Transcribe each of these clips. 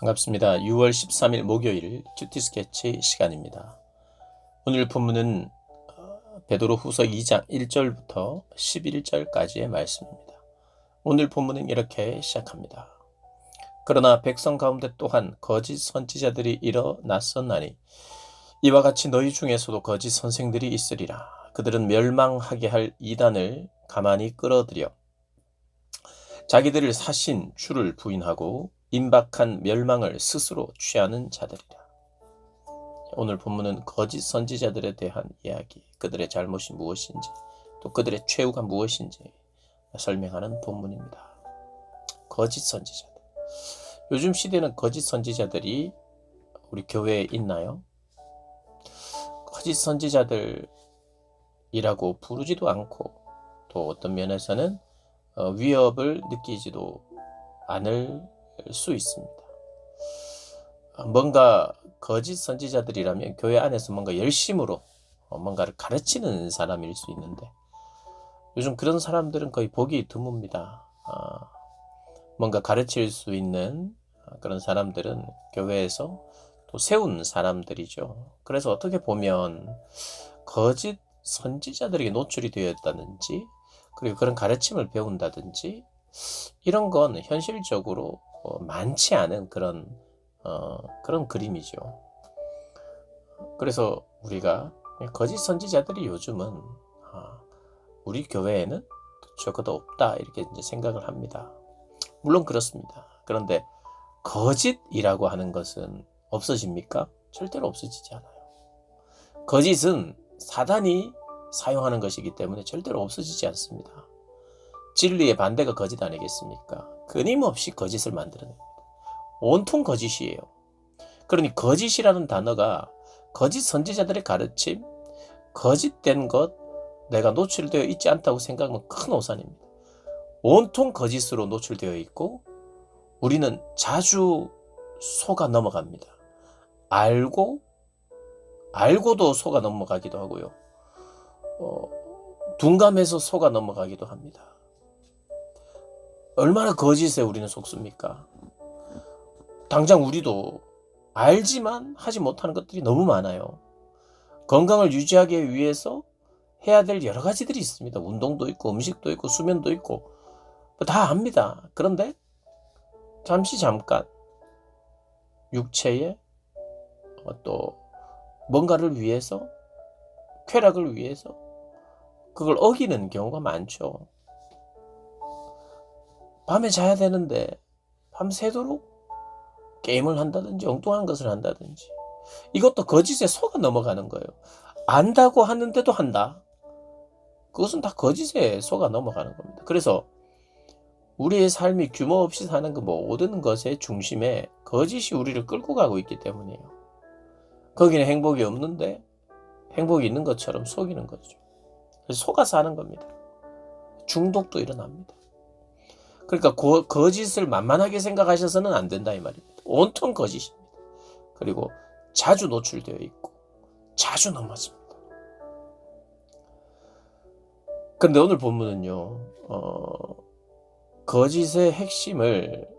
반갑습니다. 6월 13일 목요일 큐티 스케치 시간입니다. 오늘 본문은 베드로 후서 2장 1절부터 11절까지의 말씀입니다. 오늘 본문은 이렇게 시작합니다. 그러나 백성 가운데 또한 거짓 선지자들이 일어났었나니 이와 같이 너희 중에서도 거짓 선생들이 있으리라. 그들은 멸망하게 할 이단을 가만히 끌어들여 자기들을 사신 주를 부인하고 임박한 멸망을 스스로 취하는 자들이라. 오늘 본문은 거짓 선지자들에 대한 이야기, 그들의 잘못이 무엇인지, 또 그들의 최후가 무엇인지 설명하는 본문입니다. 거짓 선지자들. 요즘 시대는 거짓 선지자들이 우리 교회에 있나요? 거짓 선지자들이라고 부르지도 않고 또 어떤 면에서는 위협을 느끼지도 않을 수 있습니다. 뭔가 거짓 선지자들이라면 교회 안에서 뭔가 열심으로 뭔가를 가르치는 사람일 수 있는데 요즘 그런 사람들은 거의 보기 드뭅니다. 뭔가 가르칠 수 있는 그런 사람들은 교회에서 또 세운 사람들이죠. 그래서 어떻게 보면 거짓 선지자들에게 노출이 되었다든지 그리고 그런 가르침을 배운다든지 이런 건 현실적으로 많지 않은 그런 그림이죠. 그래서 우리가 거짓 선지자들이 요즘은 우리 교회에는 적어도 없다 이렇게 이제 생각을 합니다. 물론 그렇습니다. 그런데 거짓이라고 하는 것은 없어집니까? 절대로 없어지지 않아요. 거짓은 사단이 사용하는 것이기 때문에 절대로 없어지지 않습니다. 진리의 반대가 거짓 아니겠습니까? 끊임없이 거짓을 만들어냅니다. 온통 거짓이에요. 그러니 거짓이라는 단어가 거짓 선지자들의 가르침, 거짓된 것, 내가 노출되어 있지 않다고 생각하면 큰 오산입니다. 온통 거짓으로 노출되어 있고 우리는 자주 속아 넘어갑니다. 알고도 속아 넘어가기도 하고요. 둔감해서 속아 넘어가기도 합니다. 얼마나 거짓에 우리는 속습니까? 당장 우리도 알지만 하지 못하는 것들이 너무 많아요. 건강을 유지하기 위해서 해야 될 여러 가지들이 있습니다. 운동도 있고 음식도 있고 수면도 있고 다 압니다. 그런데 잠깐 육체의 또 뭔가를 위해서 쾌락을 위해서 그걸 어기는 경우가 많죠. 밤에 자야 되는데 밤새도록 게임을 한다든지 엉뚱한 것을 한다든지 이것도 거짓에 속아 넘어가는 거예요. 안다고 하는데도 한다. 그것은 다 거짓에 속아 넘어가는 겁니다. 그래서 우리의 삶이 규모 없이 사는 그 모든 것의 중심에 거짓이 우리를 끌고 가고 있기 때문이에요. 거기는 행복이 없는데 행복이 있는 것처럼 속이는 거죠. 그래서 속아서 하는 겁니다. 중독도 일어납니다. 그러니까 거짓을 만만하게 생각하셔서는 안 된다 이 말입니다. 온통 거짓입니다. 그리고 자주 노출되어 있고 자주 넘어집니다. 그런데 오늘 본문은요. 거짓의 핵심을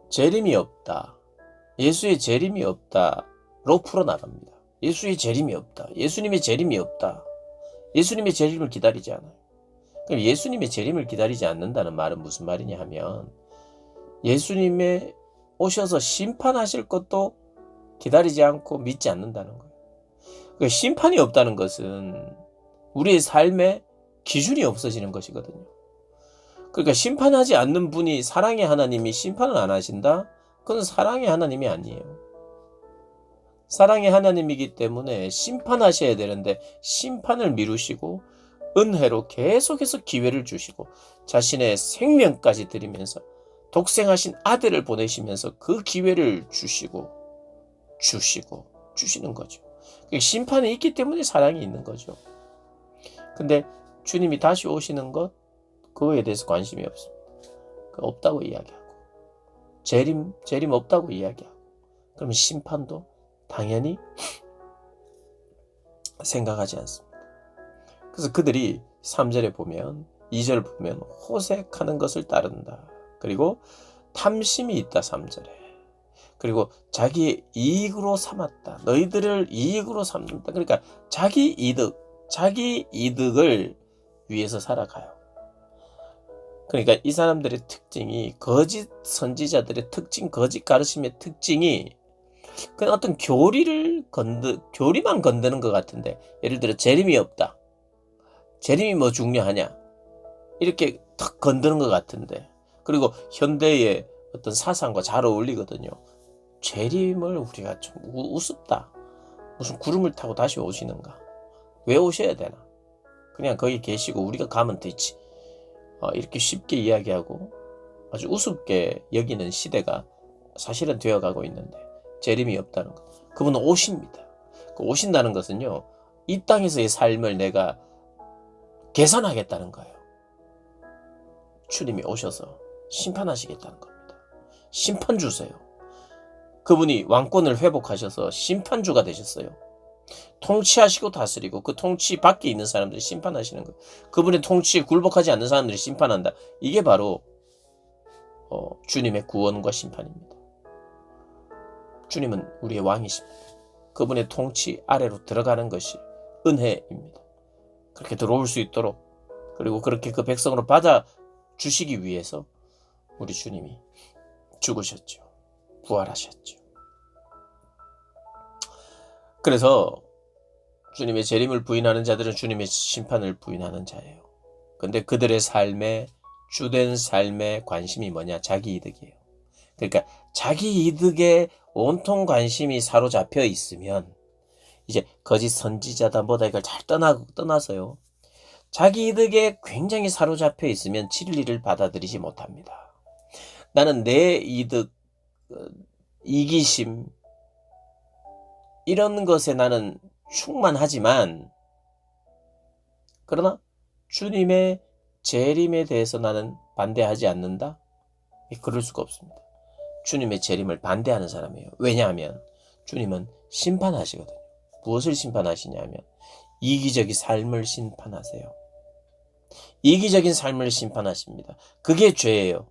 재림이 없다. 예수의 재림이 없다로 풀어나갑니다. 예수의 재림이 없다. 예수님의 재림이 없다. 예수님의 재림을 기다리지 않아요. 그럼 예수님의 재림을 기다리지 않는다는 말은 무슨 말이냐 하면 예수님의 오셔서 심판하실 것도 기다리지 않고 믿지 않는다는 거예요. 그러니까 심판이 없다는 것은 우리의 삶에 기준이 없어지는 것이거든요. 그러니까 심판하지 않는 분이 사랑의 하나님이 심판을 안 하신다? 그건 사랑의 하나님이 아니에요. 사랑의 하나님이기 때문에 심판하셔야 되는데 심판을 미루시고 은혜로 계속해서 기회를 주시고 자신의 생명까지 드리면서 독생하신 아들을 보내시면서 그 기회를 주시는 거죠. 심판이 있기 때문에 사랑이 있는 거죠. 근데 주님이 다시 오시는 것 그거에 대해서 관심이 없습니다. 없다고 이야기하고 재림 없다고 이야기하고 그러면 심판도 당연히 생각하지 않습니다. 그래서 그들이 3절에 보면 2절 보면 호색하는 것을 따른다. 그리고 탐심이 있다 3절에. 그리고 자기의 이익으로 삼았다. 너희들을 이익으로 삼는다. 그러니까 자기 이득을 위해서 살아가요. 그러니까 이 사람들의 특징이, 거짓 선지자들의 특징, 거짓 가르침의 특징이 그냥 어떤 교리만 건드는 것 같은데, 예를 들어 재림이 없다. 재림이 뭐 중요하냐? 이렇게 탁 건드는 것 같은데, 그리고 현대의 어떤 사상과 잘 어울리거든요. 재림을 우리가 좀 우습다. 무슨 구름을 타고 다시 오시는가? 왜 오셔야 되나? 그냥 거기 계시고 우리가 가면 되지. 이렇게 쉽게 이야기하고 아주 우습게 여기는 시대가 사실은 되어가고 있는데, 재림이 없다는 것. 그분은 오십니다. 그 오신다는 것은요, 이 땅에서의 삶을 내가 개선하겠다는 거예요. 주님이 오셔서 심판하시겠다는 겁니다. 심판 주세요. 그분이 왕권을 회복하셔서 심판주가 되셨어요. 통치하시고 다스리고 그 통치 밖에 있는 사람들이 심판하시는 거예요. 그분의 통치에 굴복하지 않는 사람들이 심판한다. 이게 바로 주님의 구원과 심판입니다. 주님은 우리의 왕이십니다. 그분의 통치 아래로 들어가는 것이 은혜입니다. 그렇게 들어올 수 있도록, 그리고 그렇게 그 백성으로 받아 주시기 위해서 우리 주님이 죽으셨죠. 부활하셨죠. 그래서 주님의 재림을 부인하는 자들은 주님의 심판을 부인하는 자예요. 근데 그들의 삶에, 주된 삶의 관심이 뭐냐? 자기 이득이에요. 그러니까 자기 이득에 온통 관심이 사로잡혀 있으면, 이제 거짓 선지자다 뭐다 이걸 잘 떠나서요, 자기 이득에 굉장히 사로잡혀 있으면 진리를 받아들이지 못합니다. 나는 내 이득, 이기심, 이런 것에 나는 충만하지만, 그러나 주님의 재림에 대해서 나는 반대하지 않는다? 그럴 수가 없습니다. 주님의 재림을 반대하는 사람이에요. 왜냐하면 주님은 심판하시거든요. 무엇을 심판하시냐면 이기적인 삶을 심판하세요. 이기적인 삶을 심판하십니다. 그게 죄예요.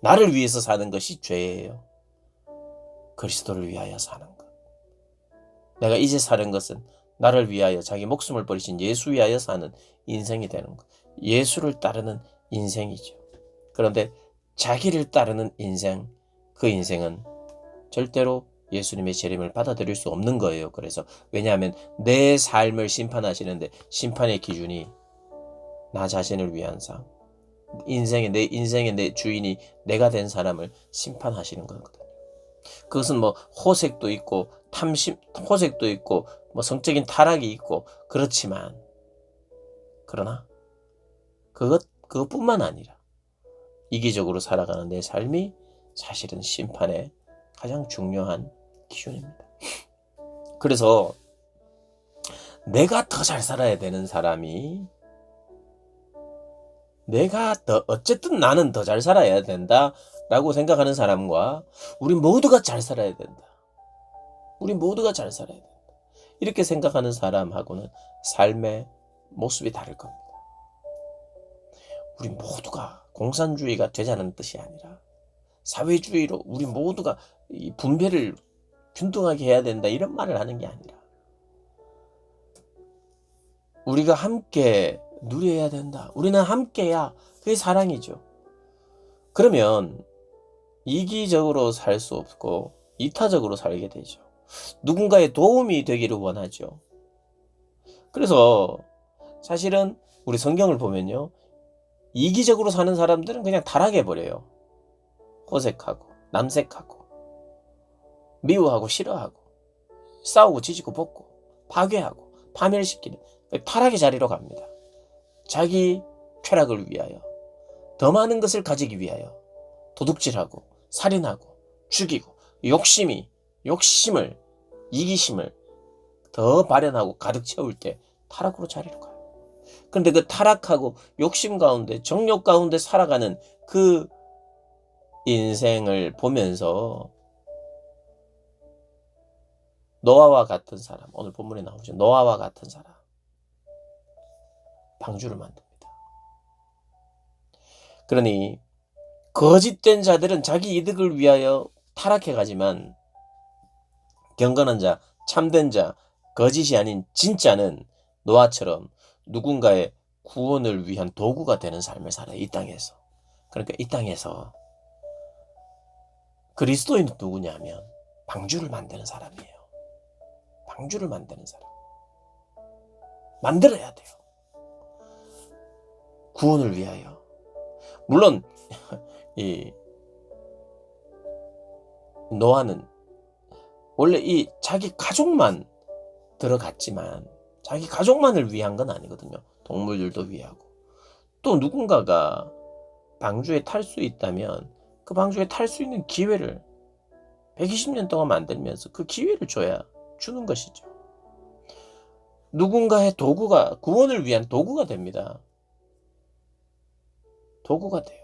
나를 위해서 사는 것이 죄예요. 그리스도를 위하여 사는 것. 내가 이제 사는 것은 나를 위하여 자기 목숨을 버리신 예수 위하여 사는 인생이 되는 것. 예수를 따르는 인생이죠. 그런데 자기를 따르는 인생, 그 인생은 절대로 예수님의 재림을 받아들일 수 없는 거예요. 그래서 왜냐하면 내 삶을 심판하시는데, 심판의 기준이 나 자신을 위한 삶, 내 인생의 내 주인이 내가 된 사람을 심판하시는 거거든요. 그것은 뭐 호색도 있고 호색도 있고 뭐 성적인 타락이 있고 그렇지만, 그러나 그것뿐만 아니라 이기적으로 살아가는 내 삶이 사실은 심판의 가장 중요한 기준입니다. 그래서 내가 더 잘 살아야 되는 사람이, 어쨌든 나는 더 잘 살아야 된다라고 생각하는 사람과, 우리 모두가 잘 살아야 된다, 우리 모두가 잘 살아야 된다, 이렇게 생각하는 사람하고는 삶의 모습이 다를 겁니다. 우리 모두가 공산주의가 되자는 뜻이 아니라 사회주의로 우리 모두가 이 분배를 균등하게 해야 된다, 이런 말을 하는 게 아니라 우리가 함께 누려야 된다. 우리는 함께야. 그게 사랑이죠. 그러면 이기적으로 살 수 없고 이타적으로 살게 되죠. 누군가의 도움이 되기를 원하죠. 그래서 사실은 우리 성경을 보면요, 이기적으로 사는 사람들은 그냥 타락해버려요. 호색하고 남색하고 미워하고 싫어하고 싸우고 지지고 볶고 파괴하고 파멸시키는 타락의 자리로 갑니다. 자기 쾌락을 위하여, 더 많은 것을 가지기 위하여 도둑질하고 살인하고 죽이고, 욕심을, 이기심을 더 발현하고 가득 채울 때 타락으로 자리로 가요. 그런데 그 타락하고 욕심 가운데, 정욕 가운데 살아가는 그 인생을 보면서 노아와 같은 사람, 오늘 본문에 나오죠. 노아와 같은 사람, 방주를 만듭니다. 그러니 거짓된 자들은 자기 이득을 위하여 타락해 가지만 경건한 자, 참된 자, 거짓이 아닌 진짜는 노아처럼 누군가의 구원을 위한 도구가 되는 삶을 살아요. 이 땅에서. 그러니까 이 땅에서 그리스도인은 누구냐면 방주를 만드는 사람이에요. 방주를 만드는 사람. 만들어야 돼요. 구원을 위하여. 물론 이 노아는 원래 이 자기 가족만 들어갔지만 자기 가족만을 위한 건 아니거든요. 동물들도 위하고. 또 누군가가 방주에 탈 수 있다면 그 방주에 탈 수 있는 기회를 120년 동안 만들면서 그 기회를 주는 것이죠. 누군가의 도구가 구원을 위한 도구가 됩니다. 도구가 돼요.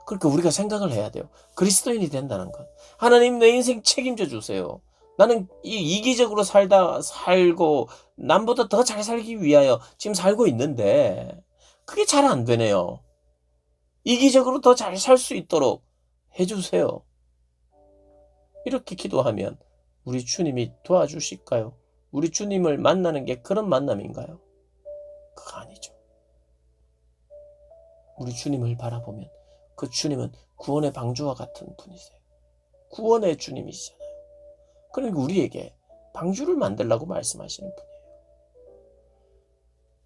그러니까 우리가 생각을 해야 돼요. 그리스도인이 된다는 것. 하나님 내 인생 책임져 주세요. 나는 이기적으로 살고 남보다 더 잘 살기 위하여 지금 살고 있는데 그게 잘 안 되네요. 이기적으로 더 잘 살 수 있도록 해주세요. 이렇게 기도하면 우리 주님이 도와주실까요? 우리 주님을 만나는 게 그런 만남인가요? 그거 아니죠. 우리 주님을 바라보면 그 주님은 구원의 방주와 같은 분이세요. 구원의 주님이시잖아요. 그러니까 우리에게 방주를 만들라고 말씀하시는 분이에요.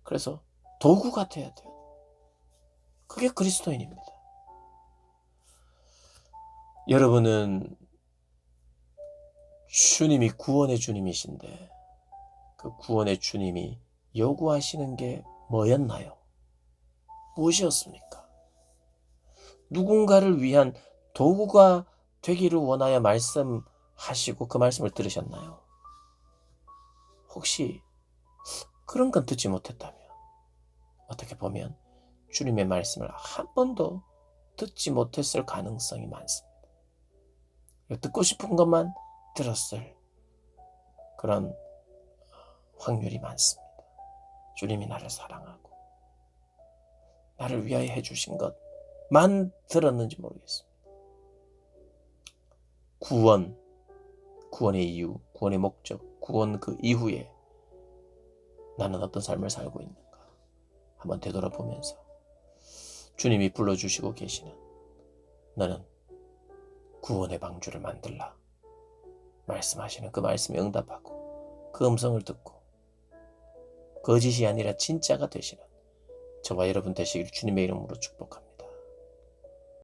그래서 도구가 돼야 돼요. 그게 그리스도인입니다. 여러분은 주님이 구원의 주님이신데 그 구원의 주님이 요구하시는 게 뭐였나요? 무엇이었습니까? 누군가를 위한 도구가 되기를 원하여 말씀하시고 그 말씀을 들으셨나요? 혹시 그런 건 듣지 못했다면 어떻게 보면 주님의 말씀을 한 번도 듣지 못했을 가능성이 많습니다. 듣고 싶은 것만 들었을 그런 확률이 많습니다. 주님이 나를 사랑하고 나를 위하여 해주신 것만 들었는지 모르겠습니다. 구원의 이유, 구원의 목적, 구원 그 이후에 나는 어떤 삶을 살고 있는가 한번 되돌아보면서 주님이 불러주시고 계시는 너는 구원의 방주를 만들라 말씀하시는 그 말씀에 응답하고 그 음성을 듣고 거짓이 아니라 진짜가 되시는 저와 여러분 되시길 주님의 이름으로 축복합니다.